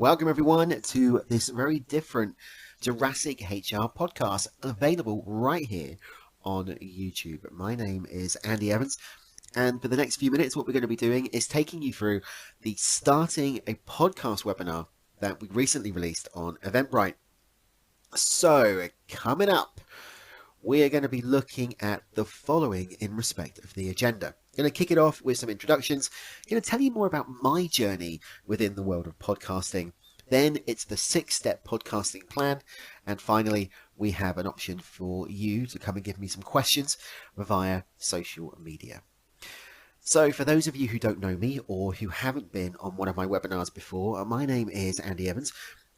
Welcome everyone to this very different Jurassic HR podcast available right here on YouTube. My name is Andy Evans, and for the next few minutes what we're going to be doing is taking you through the starting a podcast webinar that we recently released on Eventbrite. So coming up, we are going to be looking at the following in respect of the agenda. I'm going to kick it off with some introductions. I'm going to tell you more about my journey within the world of podcasting. Then it's the 6-step podcasting plan. And finally, we have an option for you to come and give me some questions via social media. So for those of you who don't know me or who haven't been on one of my webinars before, my name is Andy Evans.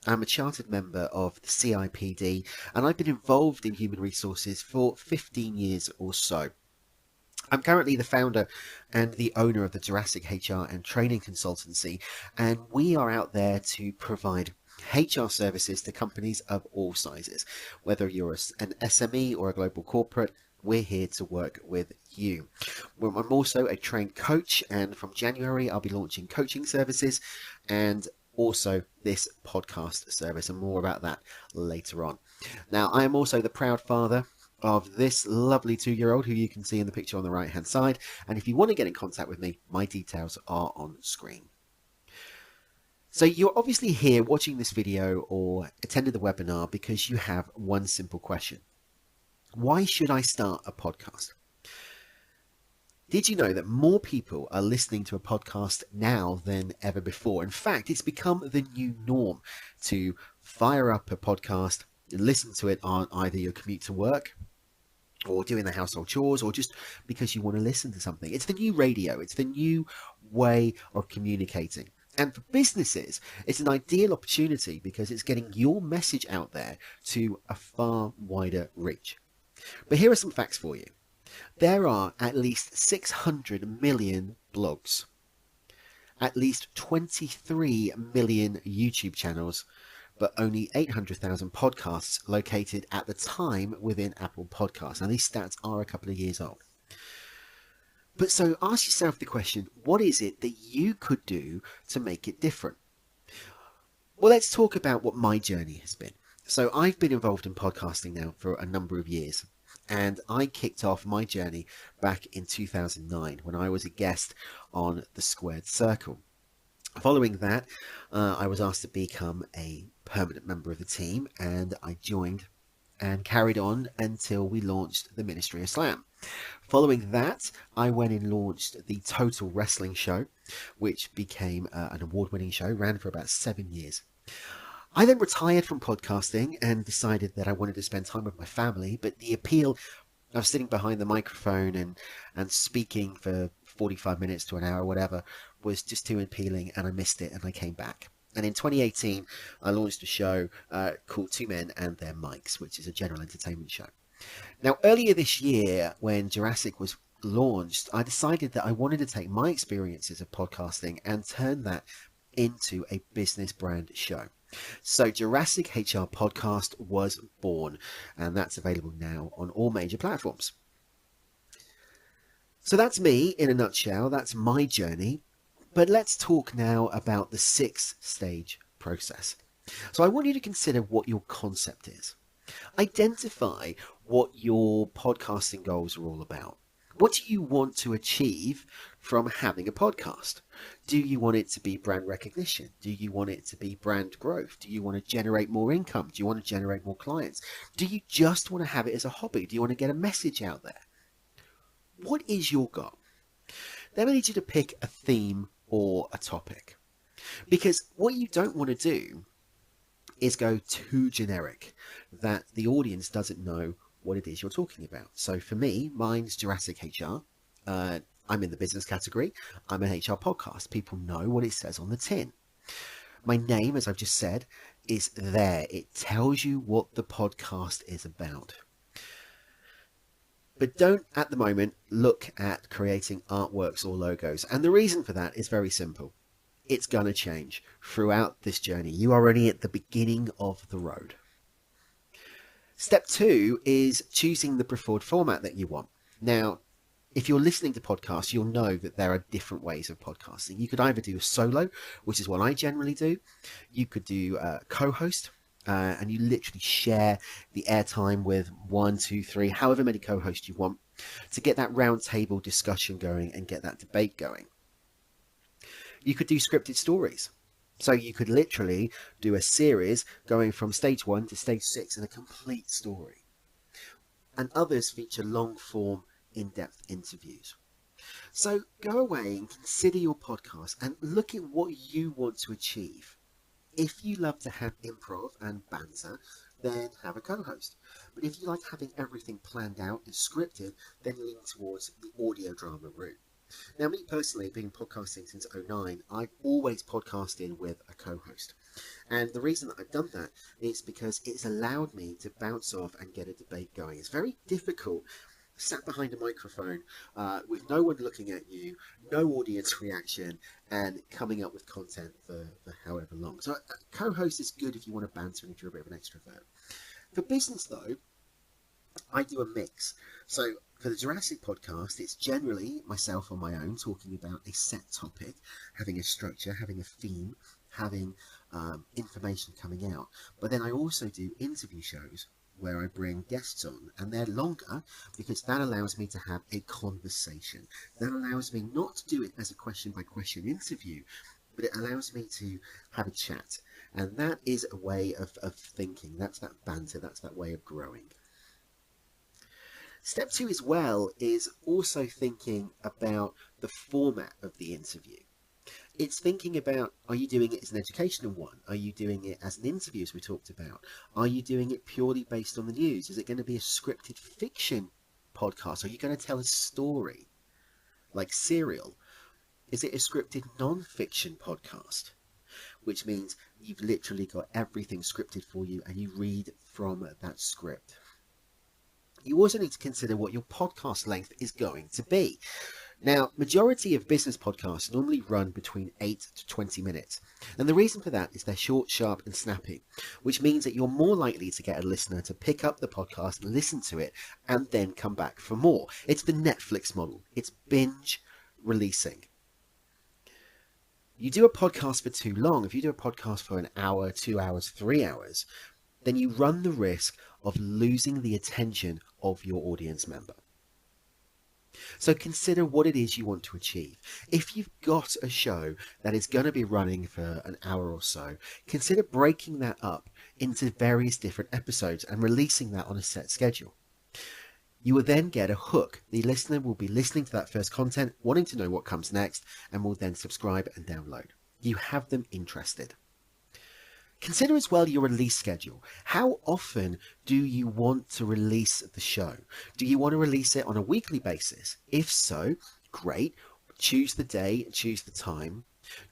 I'm a chartered member of the CIPD, and I've been involved in human resources for 15 years or so. I'm currently the founder and the owner of the Jurassic HR and Training Consultancy, and we are out there to provide HR services to companies of all sizes. Whether you're an SME or a global corporate, we're here to work with you. I'm also a trained coach, and from January I'll be launching coaching services and also this podcast service, and more about that later on. Now, I am also the proud father of this lovely 2-year-old who you can see in the picture on the right hand side, and if you want to get in contact with me, my details are on screen. So you're obviously here watching this video or attended the webinar because you have one simple question: why should I start a podcast? Did you know that more people are listening to a podcast now than ever before? In fact, it's become the new norm to fire up a podcast, listen to it on either your commute to work or doing the household chores, or just because you want to listen to something. It's the new radio. It's the new way of communicating. And for businesses, it's an ideal opportunity because it's getting your message out there to a far wider reach. But here are some facts for you. There are at least 600 million blogs, at least 23 million YouTube channels, but only 800,000 podcasts located at the time within Apple Podcasts. Now, these stats are a couple of years old. But so ask yourself the question, what is it that you could do to make it different? Well, let's talk about what my journey has been. So I've been involved in podcasting now for a number of years. And I kicked off my journey back in 2009 when I was a guest on The Squared Circle. Following that, I was asked to become a permanent member of the team, and I joined and carried on until we launched the Ministry of Slam. Following that, I went and launched the Total Wrestling Show, which became an award-winning show, ran for about 7 years. I then retired from podcasting and decided that I wanted to spend time with my family, but the appeal of sitting behind the microphone and speaking for 45 minutes to an hour, whatever, was just too appealing, and I missed it, and I came back. And in 2018, I launched a show called Two Men and Their Mics, which is a general entertainment show. Now, earlier this year, when Jurassic was launched, I decided that I wanted to take my experiences of podcasting and turn that into a business brand show. So Jurassic HR Podcast was born, and that's available now on all major platforms. So that's me in a nutshell. That's my journey. But let's talk now about the 6-stage process. So I want you to consider what your concept is. Identify what your podcasting goals are all about. What do you want to achieve from having a podcast? Do you want it to be brand recognition? Do you want it to be brand growth? Do you want to generate more income? Do you want to generate more clients? Do you just want to have it as a hobby? Do you want to get a message out there? What is your goal? Then I need you to pick a theme or a topic. Because what you don't want to do is go too generic that the audience doesn't know what it is you're talking about. So for me, mine's Jurassic HR. I'm in the business category. I'm an HR podcast. People know what it says on the tin. My name, as I've just said, is there. It tells you what the podcast is about. But don't, at the moment, look at creating artworks or logos. And the reason for that is very simple. It's going to change throughout this journey. You are only at the beginning of the road. Step 2 is choosing the preferred format that you want. Now, if you're listening to podcasts, you'll know that there are different ways of podcasting. You could either do a solo, which is what I generally do. You could do a co-host, and you literally share the airtime with 1, 2, 3, however many co-hosts you want to get that round table discussion going and get that debate going. You could do scripted stories. So you could literally do a series going from stage 1 to stage 6 in a complete story. And others feature long-form, in-depth interviews. So go away and consider your podcast and look at what you want to achieve. If you love to have improv and banter, then have a co-host. But if you like having everything planned out and scripted, then lean towards the audio drama route. Now, me personally, been podcasting since 2009, I've always podcasted with a co-host. And the reason that I've done that is because it's allowed me to bounce off and get a debate going. It's very difficult sat behind a microphone with no one looking at you, no audience reaction, and coming up with content for however long. So a co-host is good if you want to banter and if you're a bit of an extrovert. For business, though, I do a mix. So for the Jurassic podcast, it's generally myself on my own talking about a set topic, having a structure, having a theme, having information coming out. But then I also do interview shows where I bring guests on, and they're longer because that allows me to have a conversation. That allows me not to do it as a question by question interview, but it allows me to have a chat. And that is a way of thinking. That's that banter. That's that way of growing. Step 2 as well is also thinking about the format of the interview. It's thinking about, are you doing it as an educational one? Are you doing it as an interview, as we talked about? Are you doing it purely based on the news? Is it going to be a scripted fiction podcast? Are you going to tell a story like Serial? Is it a scripted non-fiction podcast? Which means you've literally got everything scripted for you and you read from that script. You also need to consider what your podcast length is going to be. Now, majority of business podcasts normally run between 8 to 20 minutes. And the reason for that is they're short, sharp and snappy, which means that you're more likely to get a listener to pick up the podcast, listen to it, and then come back for more. It's the Netflix model. It's binge releasing. You do a podcast for too long. If you do a podcast for an hour, 2 hours, 3 hours, then you run the risk of losing the attention of your audience member. So consider what it is you want to achieve. If you've got a show that is going to be running for an hour or so, consider breaking that up into various different episodes and releasing that on a set schedule. You will then get a hook. The listener will be listening to that first content, wanting to know what comes next, and will then subscribe and download. You have them interested. Consider as well your release schedule. How often do you want to release the show? Do you want to release it on a weekly basis? If so, great. Choose the day, choose the time.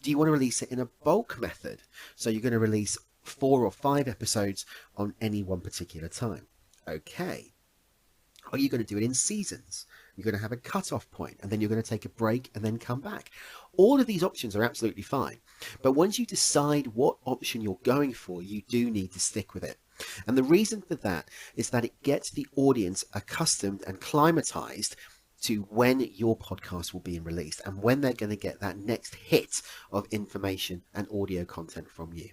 Do you want to release it in a bulk method? So you're going to release 4 or 5 episodes on any one particular time. Okay. Are you going to do it in seasons? You're going to have a cut-off point, and then you're going to take a break and then come back. All of these options are absolutely fine. But once you decide what option you're going for, you do need to stick with it. And the reason for that is that it gets the audience accustomed and climatized to when your podcast will be released and when they're going to get that next hit of information and audio content from you.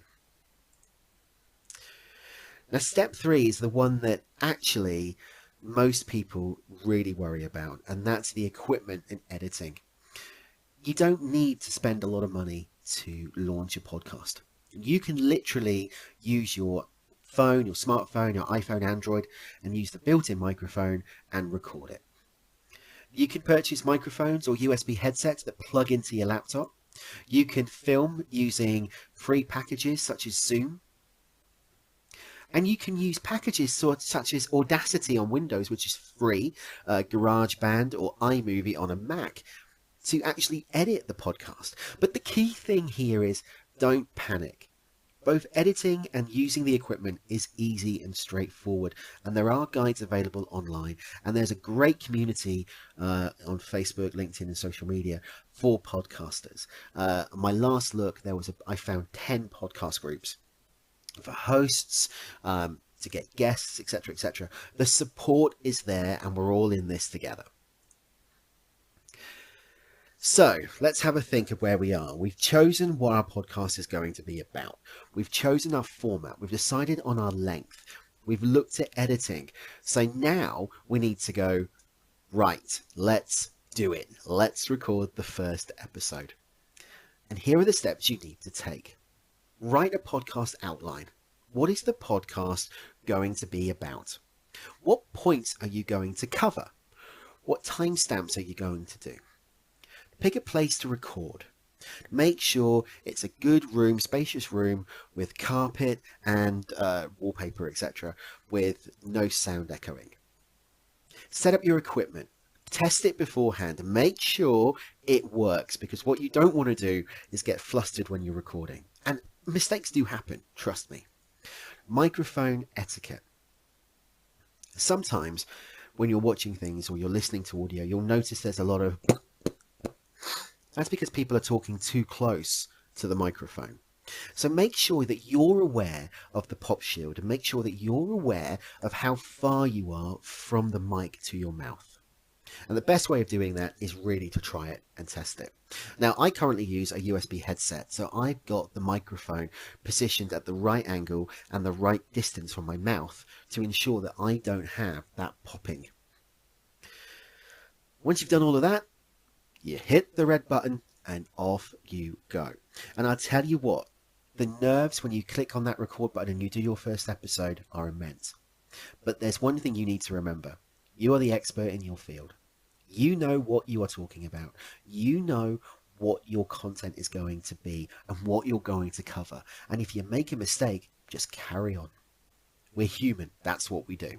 Now, step 3 is the one that actually most people really worry about, and that's the equipment and editing. You don't need to spend a lot of money to launch a podcast. You can literally use your phone, your smartphone, your iPhone, Android, and use the built-in microphone and record it. You can purchase microphones or USB headsets that plug into your laptop. You can film using free packages such as Zoom. And you can use packages such as Audacity on Windows, which is free, GarageBand or iMovie on a Mac, to actually edit the podcast. But the key thing here is don't panic. Both editing and using the equipment is easy and straightforward, and there are guides available online, and there's a great community on Facebook, LinkedIn and social media for podcasters. My last look, I found 10 podcast groups for hosts, to get guests, etc., etc. The support is there, and we're all in this together. So let's have a think of where we are. We've chosen what our podcast is going to be about. We've chosen our format. We've decided on our length. We've looked at editing. So now we need to go, right, let's do it. Let's record the first episode. And here are the steps you need to take. Write a podcast outline. What is the podcast going to be about? What points are you going to cover? What timestamps are you going to do? Pick a place to record. Make sure it's a good room, spacious room with carpet and wallpaper, etc., with no sound echoing. Set up your equipment. Test it beforehand. Make sure it works, because what you don't want to do is get flustered when you're recording. And mistakes do happen, trust me. Microphone etiquette. Sometimes when you're watching things or you're listening to audio, you'll notice there's a lot of... That's because people are talking too close to the microphone. So make sure that you're aware of the pop shield, and make sure that you're aware of how far you are from the mic to your mouth. And the best way of doing that is really to try it and test it. Now, I currently use a USB headset, so I've got the microphone positioned at the right angle and the right distance from my mouth to ensure that I don't have that popping. Once you've done all of that, you hit the red button and off you go. And I'll tell you what, the nerves when you click on that record button and you do your first episode are immense. But there's one thing you need to remember. You are the expert in your field. You know what you are talking about. You know what your content is going to be and what you're going to cover. And if you make a mistake, just carry on. We're human. That's what we do.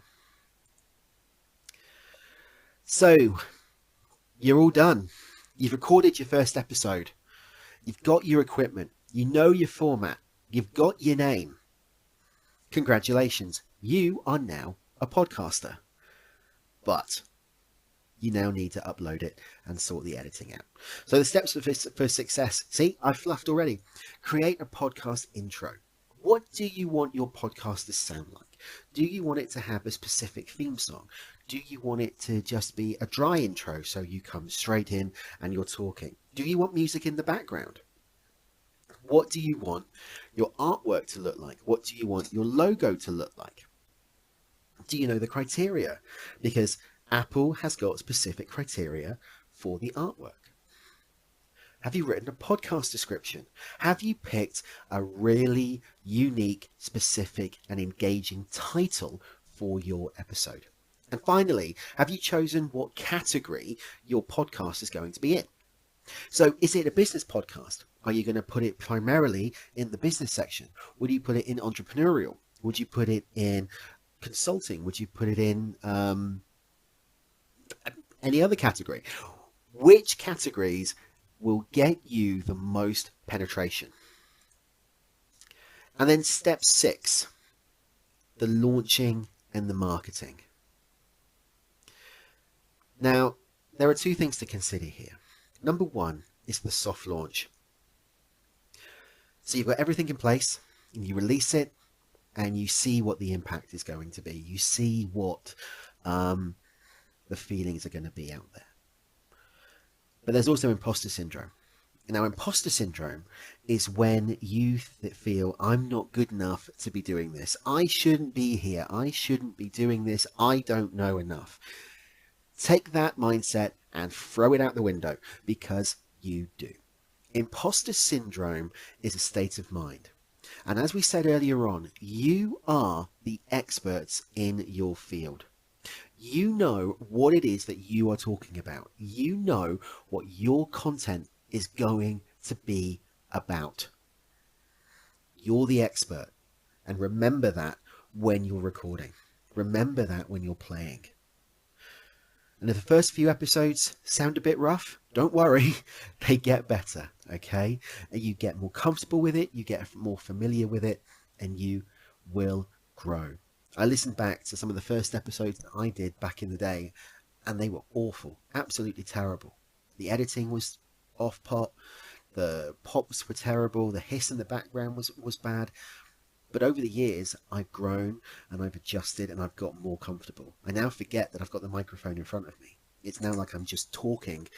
So, you're all done. You've recorded your first episode. You've got your equipment. You know your format. You've got your name. Congratulations. You are now a podcaster. But you now need to upload it and sort the editing out. So the steps for success. See, I've fluffed already. Create a podcast intro. What do you want your podcast to sound like? Do you want it to have a specific theme song? Do you want it to just be a dry intro so you come straight in and you're talking? Do you want music in the background? What do you want your artwork to look like? What do you want your logo to look like? Do you know the criteria? Because Apple has got specific criteria for the artwork. Have you written a podcast description? Have you picked a really unique, specific, and engaging title for your episode? And finally, have you chosen what category your podcast is going to be in? So is it a business podcast? Are you going to put it primarily in the business section? Would you put it in entrepreneurial? Would you put it in consulting? Would you put it in any other category? Which categories will get you the most penetration? And then step 6, the launching and the marketing. Now, there are 2 things to consider here. Number 1 is the soft launch. So you've got everything in place, and you release it, and you see what the impact is going to be. You see what the feelings are going to be out there. But there's also imposter syndrome. Now, imposter syndrome is when you feel, I'm not good enough to be doing this. I shouldn't be here. I shouldn't be doing this. I don't know enough. Take that mindset and throw it out the window, because you do. Imposter syndrome is a state of mind. And as we said earlier on, you are the experts in your field. You know what it is that you are talking about. You know what your content is going to be about. You're the expert. And remember that when you're recording. Remember that when you're playing. And if the first few episodes sound a bit rough, don't worry, they get better, okay? And you get more comfortable with it, you get more familiar with it, and you will grow. I listened back to some of the first episodes that I did back in the day, and they were awful, absolutely terrible. The editing was off pot, the pops were terrible, the hiss in the background was bad. But over the years, I've grown and I've adjusted and I've got more comfortable. I now forget that I've got the microphone in front of me. It's now like I'm just talking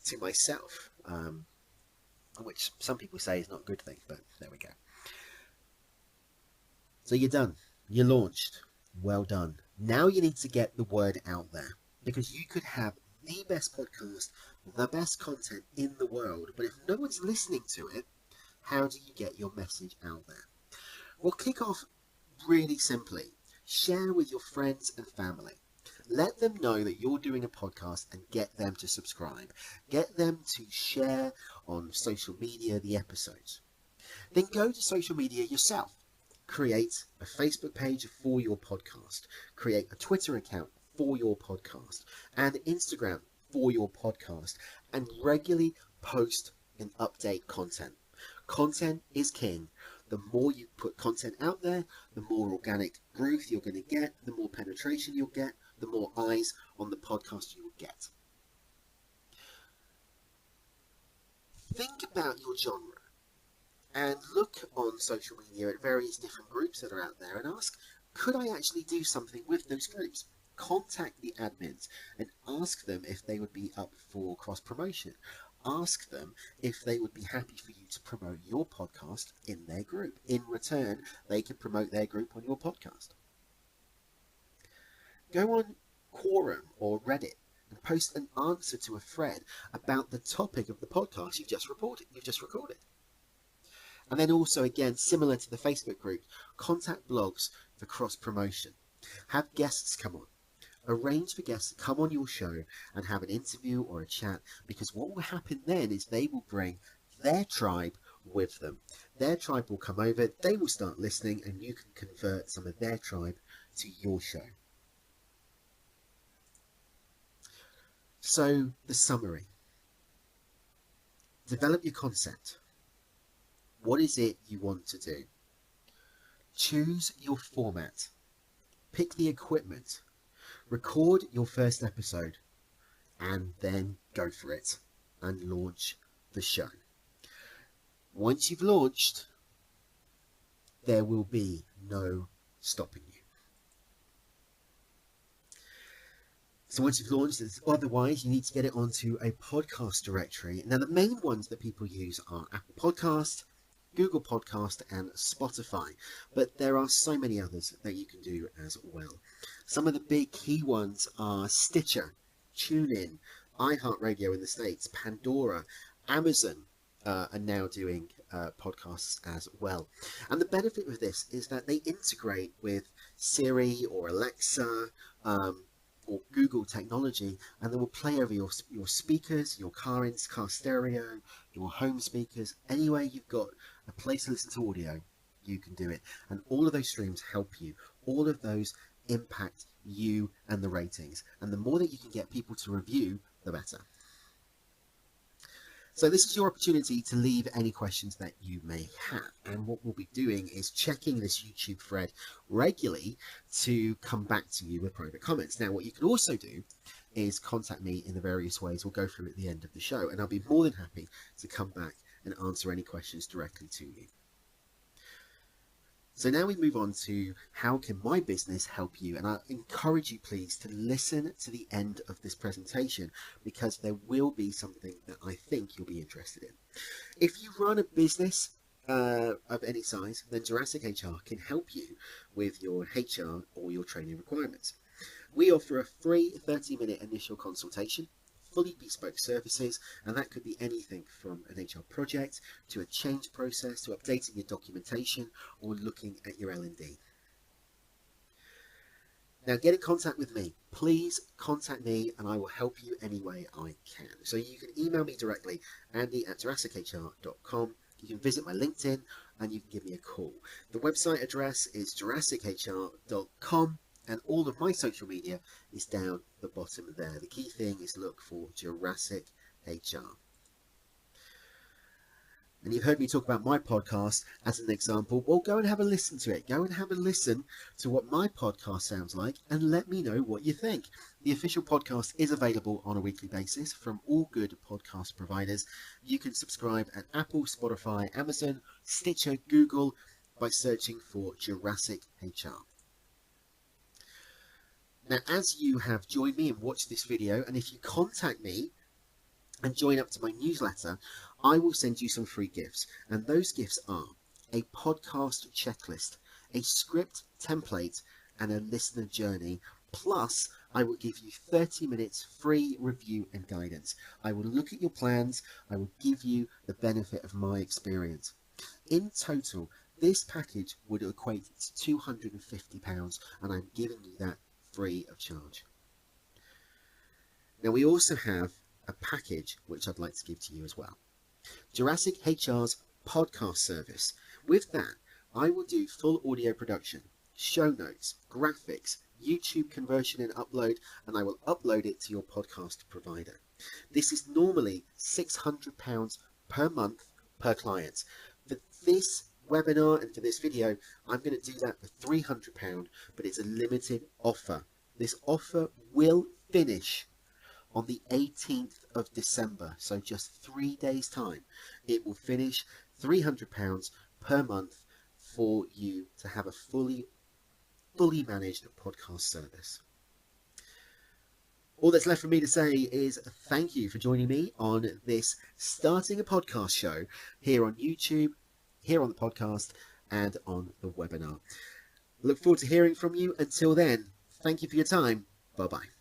to myself, which some people say is not a good thing, but there we go. So you're done. You're launched. Well done. Now you need to get the word out there, because you could have the best podcast, the best content in the world, but if no one's listening to it, how do you get your message out there? Well, kick off really simply. Share with your friends and family. Let them know that you're doing a podcast and get them to subscribe. Get them to share on social media the episodes. Then go to social media yourself. Create a Facebook page for your podcast. Create a Twitter account for your podcast and Instagram for your podcast, and regularly post and update content. Content is king. The more you put content out there, the more organic growth you're going to get, the more penetration you'll get, the more eyes on the podcast you will get. Think about your genre and look on social media at various different groups that are out there and ask, could I actually do something with those groups? Contact the admins and ask them if they would be up for cross-promotion. Ask them if they would be happy for you to promote your podcast in their group. In return, they can promote their group on your podcast. Go on Quorum or Reddit and post an answer to a thread about the topic of the podcast you've just recorded. And then also, again, similar to the Facebook group, contact blogs for cross-promotion. Have guests come on. Arrange for guests to come on your show and have an interview or a chat, because what will happen then is they will bring their tribe with them. Their tribe will come over, they will start listening, and you can convert some of their tribe to your show. So, the summary. Develop your concept. What is it you want to do? Choose your format. Pick the equipment. Record your first episode. And then go for it and launch the show. Once you've launched, there will be no stopping you. So once you've launched it, otherwise you need to get it onto a podcast directory. Now the main ones that people use are Apple Podcast, Google Podcast and Spotify, but there are so many others that you can do as well. Some of the big key ones are Stitcher, TuneIn, iHeartRadio in the States, Pandora, Amazon are now doing podcasts as well. And the benefit of this is that they integrate with Siri or Alexa, or Google technology, and they will play over your speakers, your car stereo, your home speakers. Anywhere you've got a place to listen to audio, you can do it. And all of those streams help you. All of those impact you and the ratings. And the more that you can get people to review, the better. So this is your opportunity to leave any questions that you may have. And what we'll be doing is checking this YouTube thread regularly to come back to you with private comments. Now, what you can also do is contact me in the various ways we'll go through at the end of the show. And I'll be more than happy to come back and answer any questions directly to you. So now we move on to how can my business help you, and I encourage you please to listen to the end of this presentation, because there will be something that I think you'll be interested in. If you run a business of any size, then Jurassic HR can help you with your HR or your training requirements. We offer a free 30-minute initial consultation, fully bespoke services, and that could be anything from an HR project to a change process to updating your documentation or looking at your L&D. Now get in contact with me. Please contact me and I will help you any way I can. So you can email me directly, andy@jurassichr.com. You can visit my LinkedIn and you can give me a call. The website address is jurassichr.com. And all of my social media is down the bottom there. The key thing is look for Jurassic HR. And you've heard me talk about my podcast as an example. Well, go and have a listen to it. Go and have a listen to what my podcast sounds like and let me know what you think. The official podcast is available on a weekly basis from all good podcast providers. You can subscribe at Apple, Spotify, Amazon, Stitcher, Google by searching for Jurassic HR. Now, as you have joined me and watched this video, and if you contact me and join up to my newsletter, I will send you some free gifts. And those gifts are a podcast checklist, a script template, and a listener journey. Plus, I will give you 30 minutes free review and guidance. I will look at your plans. I will give you the benefit of my experience. In total, this package would equate to £250, and I'm giving you that free of charge. Now, we also have a package which I'd like to give to you as well. Jurassic HR's podcast service. With that, I will do full audio production, show notes, graphics, YouTube conversion and upload, and I will upload it to your podcast provider. This is normally £600 per month per client. For this webinar and for this video, I'm going to do that for £300, but it's a limited offer. This offer will finish on the 18th of December, so just 3 days time. It will finish £300 per month for you to have a fully managed podcast service. All that's left for me to say is thank you for joining me on this Starting a Podcast show here on YouTube, here on the podcast, and on the webinar. Look forward to hearing from you. Until then, thank you for your time. Bye-bye.